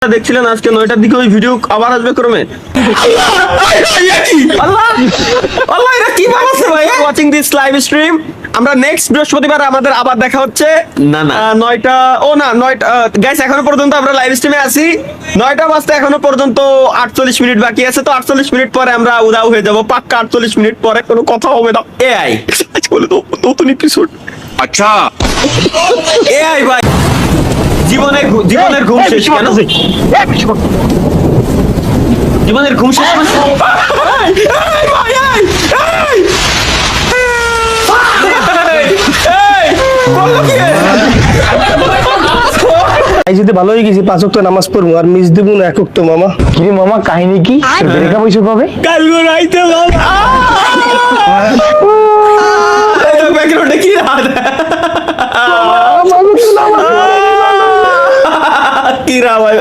দেখছিলেন আজকে 9টার দিকে ওই ভিডিও আবার আসবে ক্রমে। আল্লাহ আল্লাহ, এটা কি বানাচ্ছে ভাই? Watching this live stream. আমরা নেক্সট বৃহস্পতিবার আমাদের আবার দেখা হচ্ছে। না না 9টা, ও না 9টা গাইস, এখনো পর্যন্ত আমরা লাইভ স্ট্রিমে আছি। 9টা বাজতে এখনো পর্যন্ত 48 মিনিট বাকি আছে। তো 48 মিনিট পরে আমরা উদাও হয়ে যাব, পাক্কা 48 মিনিট পরে কোনো কথা হবে না। এআই বলে তো নতুন এপিসোড। আচ্ছা এআই ভাই, জীবনের ঘুম শেষ কেন? জীবনের ঘুম শেষ মানে? যদি ভালো হয়ে গেছি 5 ওয়াক্ত নামাজ পড়বো আর মিস দেবো না 1 ওয়াক্ত মামা। কিরে মামা কাহিনী কি? ব্রেকআপ হইছে কবে? কালকে রাইতে ব্যাকগ্রাউন্ডে কি রাত কি রা ভাই